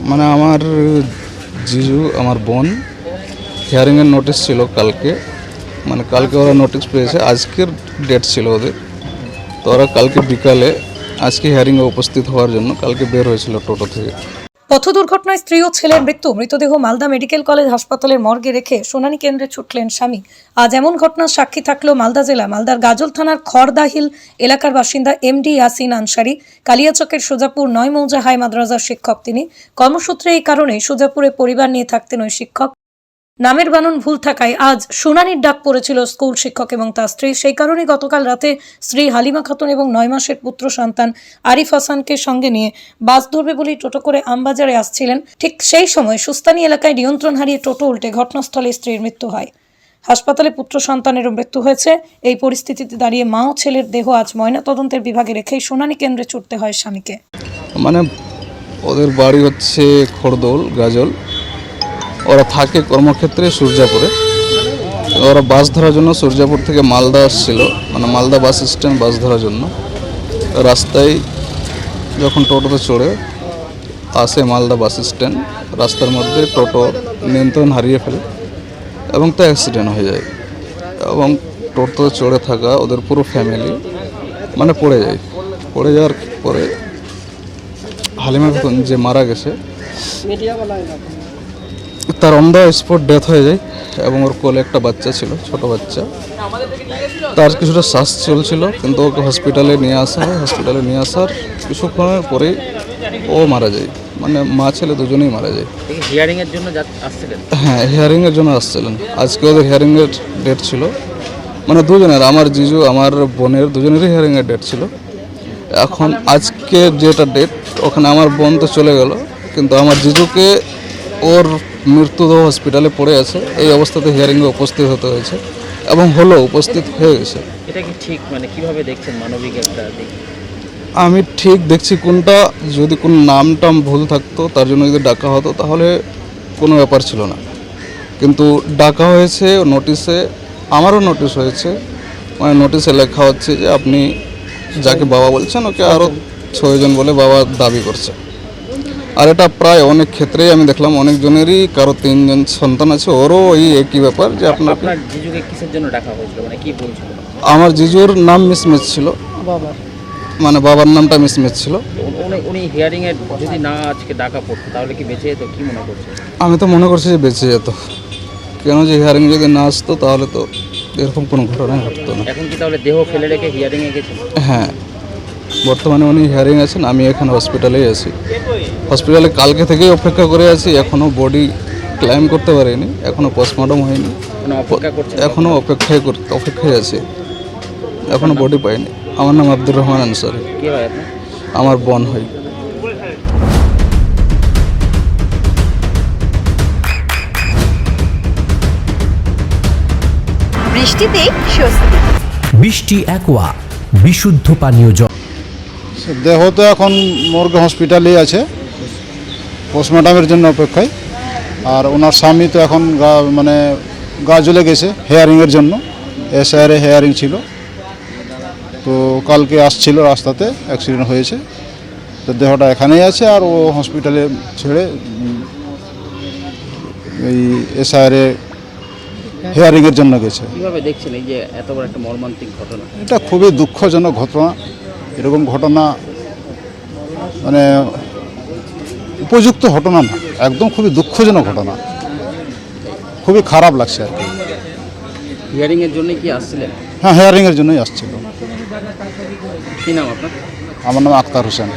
মানে আমার জিজু আমার বোন হিয়ারিংয়ের নোটিশ ছিল কালকে, মানে কালকে ওরা নোটিশ পেয়েছে, আজকের ডেট ছিল ওদের। তো ওরা কালকে বিকালে আজকে হিয়ারিংয়ে উপস্থিত হওয়ার জন্য কালকে বের হয়েছিল টোটো থেকে। পথ দুর্ঘটনায় স্ত্রী ও ছেলের মৃতদেহ মালদা মেডিকেল কলেজ হাসপাতালের মর্গে রেখে শুনানি কেন্দ্রে ছুটলেন স্বামী। আজ এমন ঘটনার সাক্ষী থাকলো মালদা জেলা। মালদার গাজল থানার খড়দাহিল এলাকার বাসিন্দা এমডি ইয়াসিন আনসারি, কালিয়াচকের সুজাপুর ৯ মৌজা হাই মাদ্রাসার শিক্ষক। তিনি কর্মসূত্রে এই কারণে সুজাপুরে পরিবার নিয়ে থাকতেন ওই শিক্ষক। নামের বানান ভুল থাকায় আজ শুনানির ডাক পড়েছিল স্কুল শিক্ষক এবং তার স্ত্রী। সেই কারণে গতকাল রাতে স্ত্রী হালিমা খাতুন এবং ৯ মাসের পুত্র সন্তান আরিফ হাসানকে সঙ্গে নিয়ে বাস ধরবে বলেই টোটো করে আমবাজারে আসছিলেন। ঠিক সেই সময় সুস্তানি এলাকায় নিয়ন্ত্রণ হারিয়ে টোটো উল্টে ঘটনাস্থলে স্ত্রীর মৃত্যু হয়। হাসপাতালে পুত্র সন্তানেরও মৃত্যু হয়েছে। এই পরিস্থিতিতে দাঁড়িয়ে মা ও ছেলের দেহ আজ ময়নাতদন্তের বিভাগে রেখেই শুনানি কেন্দ্রে ছুটতে হয় স্বামীকে। মানে ওদের বাড়ি হচ্ছে খড়দোল গাজল, ওরা থাকে কর্মক্ষেত্রে সূর্যাপুরে। ওরা বাস ধরার জন্য সূর্যাপুর থেকে মালদা আসছিল, মানে মালদা বাস স্ট্যান্ড বাস ধরার জন্য। রাস্তায় যখন টোটোতে চড়ে আসে মালদা বাস স্ট্যান্ড, রাস্তার মধ্যে টোটো নিয়ন্ত্রণ হারিয়ে ফেলে এবং তো অ্যাক্সিডেন্ট হয়ে যায়। এবং টোটোতে চড়ে থাকা ওদের পুরো ফ্যামিলি মানে পড়ে যায়। পড়ে যাওয়ার পরে হালিমা খাতুন যে মারা গেছে তার অন দ্য স্পট ডেথ হয়ে যায় এবং ওর কোলে একটা বাচ্চা ছিল, ছোট বাচ্চা। তার কিছুটা শ্বাস চলছিল, কিন্তু ওকে হসপিটালে নিয়ে আসা হয়। হসপিটালে নিয়ে আসার কিছুক্ষণের পরেই ও মারা যায়, মানে মা ছেলে দুজনেই মারা যায়। হিয়ারিংয়ের জন্য আসছিলেন? হ্যাঁ, হিয়ারিংয়ের জন্য আসছিলেন। আজকে ওদের হিয়ারিংয়ের ডেট ছিল, মানে দুজনের, আমার জিজু আমার বোনের দুজনেরই হিয়ারিংয়ের ডেট ছিল। এখন আজকে যেটা ডেট, ওখানে আমার বোন তো চলে গেল, কিন্তু আমার জিজুকে ওর মৃত্যুদেহ হসপিটালে পড়ে আছে। এই অবস্থাতে হিয়ারিংয়ে উপস্থিত হতে হয়েছে এবং উপস্থিত হয়ে গেছে। এটা কি ঠিক, মানে কিভাবে দেখছেন মানবিক একটা দিক? আমি ঠিক দেখছি কোনটা, যদি কোনো নাম ভুল থাকতো তার জন্য যদি ডাকা হতো তাহলে কোনো ব্যাপার ছিল না, কিন্তু ডাকা হয়েছে নোটিশে। আমারও নোটিশ হয়েছে, মানে নোটিশে লেখা হচ্ছে যে আপনি যাকে বাবা বলছেন ওকে আরও 6 জন বলে বাবা দাবি করছে। আর এটা প্রায় অনেক ক্ষেত্রেই আমি দেখলাম, অনেকজনেরই, কারো 3 জন সন্তান আছে, ওরও এই একই ব্যাপার যে আপনার জিজুকে কিসের জন্য ডাকা হয়েছিল, মানে কি বলছিল? আমার জিজুর নাম মিসম্যাচ ছিল, মানে বাবার নামটা মিসম্যাচ ছিল। উনি হিয়ারিং এর যদি না আজকে ডাকা পড়তো তাহলে কি বেঁচে যেত, কি মনে করছে? আমি তো মনে করছি যে বেঁচে যেত, কেন যে হিয়ারিং যদি না আসতো তাহলে তো এরকম কোনো ঘটনাই ঘটতো না। এখন কি তাহলে দেহ ফেলে রেখে হিয়ারিং এ গেছেন? হ্যাঁ, বর্তমানে উনি হিয়ারিং আছেন, আমি এখানে হসপিটালেই আছি। হসপিটালে কালকে থেকেই অপেক্ষা করে আছি, এখনও বডি ক্লাইম করতে পারিনি, এখনও পোস্টমর্টম হয়নি, এখনও অপেক্ষায় আছি, এখনও বডি পাইনি। আমার নাম আব্দুর রহমান আনসারি। কে হয় আপনার? আমার বোন হয়। বৃষ্টিতে স্বস্তি। বৃষ্টি অ্যাকোয়া বিশুদ্ধ পানীয় জল। দেহ তো এখন মর্গে হসপিটালেই আছে, পোস্টমর্টমের জন্য অপেক্ষায়। আর ওনার স্বামী তো এখন গা জ্বলে গেছে হেয়ারিংয়ের জন্য, এসআইআরে হেয়ারিং ছিল। তো কালকে আসছিল, রাস্তাতে অ্যাক্সিডেন্ট হয়েছে। তো দেহটা এখানেই আছে, আর ও হসপিটালে ছেড়ে এই এসআইআরে হেয়ারিংয়ের জন্য গেছে। কীভাবে দেখছেন এই যে এত বড় একটা মর্মান্তিক ঘটনা? এটা খুবই দুঃখজনক ঘটনা। এরকম ঘটনা মানে উপযুক্ত ঘটনা না, একদম খুবই দুঃখজনক ঘটনা, খুবই খারাপ লাগছে আর কি। হিয়ারিংয়ের জন্য কি আসছিলেন? হ্যাঁ, হেয়ারিংয়ের জন্যই আসছিল। কী নাম আপনার? আমার নাম আক্তার হোসেন।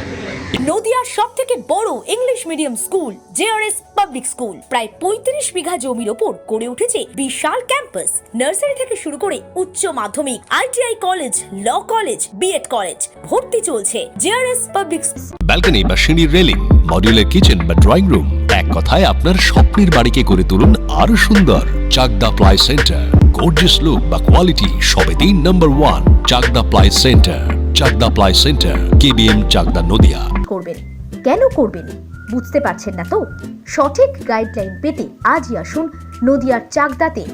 নদিয়ার সবথেকে বড় English medium school JRS public school প্রায় 35 বিঘা জমির ওপর গড়ে উঠেছে বিশাল ক্যাম্পাস। নার্সারি থেকে শুরু করে উচ্চ মাধ্যমিক, ITI college, law college, BEd college, ভর্তি চলছে জেআরএস পাবলিক। ব্যালকনি বা সিঁড়ির রেলিং, মডিউলার কিচেন বা ড্রয়িং রুম, এক কথায় আপনার স্বপ্নের বাড়িকে করে তুলুন আরো সুন্দর। Chakdah ply centre, gorgeous look বা কোয়ালিটি সবেতেই number 1। Chakdah ply centre, Chakdah ply centre, KBM, Chakdah, Nadia. করবেন কেন করবেন বুঝতে পারছেন না তো? সঠিক গাইডলাইন পেতে আজই আসুন নদিয়ার চাকদাতে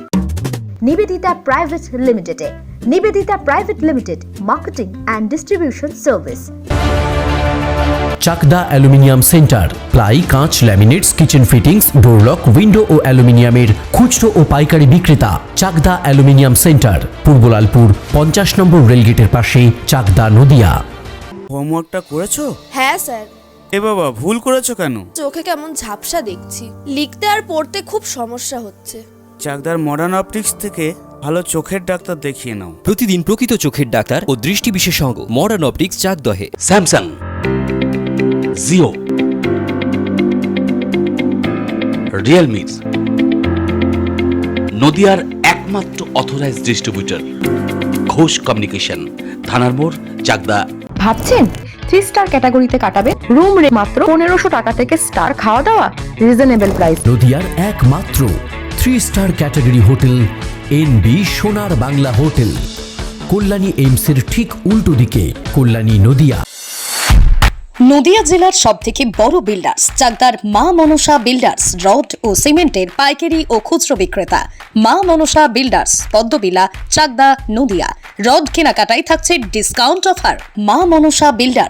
নিবেদিতা প্রাইভেট লিমিটেডে। Nivedita private limited, marketing and distribution service. Chakdah aluminium centre, ply, কাঁচ, laminates, kitchen fittings, door lock, window ও অ্যালুমিনিয়ামের খুচরো ও পাইকারি বিক্রেতা। চাকদা অ্যালুমিনিয়াম সেন্টার, পূর্বলালপুর 50 নম্বর রেলগেটের পাশে, চাকদা, নদিয়া। হোমওয়ার্কটা করেছো? হ্যাঁ স্যার। এ বাবা, ভুল করেছো কেন? চোখে কেমন ঝাপসা দেখছি, লিখতে আর পড়তে খুব সমস্যা হচ্ছে। চাকদার মডার্ন অপটিক্স থেকে ভালো চোখের ডাক্তার দেখিয়ে নাও। প্রতিদিন প্রকৃত চোখের ডাক্তার ও দৃষ্টি বিশেষজ্ঞ মডার্ন অপটিক্স, চাকদহে। স্যামসাং, জিও, রিয়েলমি, নদিয়ার একমাত্র অথরাইজড ডিস্ট্রিবিউটর ঘোষ কমিউনিকেশন, থানার মোড়, চাকদা। ভাবছেন 3 স্টার ক্যাটাগরিতে কাটাবে? রুম রে মাত্র 1500 টাকা থেকে স্টার, খাওয়া দাওয়া রিজনেবল প্রাইস। নদিয়ার একমাত্র 3 স্টার ক্যাটাগরি হোটেল এনবি সোনার বাংলা হোটেল, কল্যাণী এইমসের ঠিক উল্টো দিকে, কল্যাণী, নদিয়া। নদিয়া জেলার সবথেকে বড় বিল্ডার্স চাকদার মা মনসা বিল্ডার্স, রড ও সিমেন্টের পাইকারি ও খুচরো বিক্রেতা। মা মনসা বিল্ডার্স, পদ্মবিলা, চাকদা, নদিয়া। রড কেনাকাটায় থাকছে ডিসকাউন্ট অফার। মা মনসা বিল্ডার্স,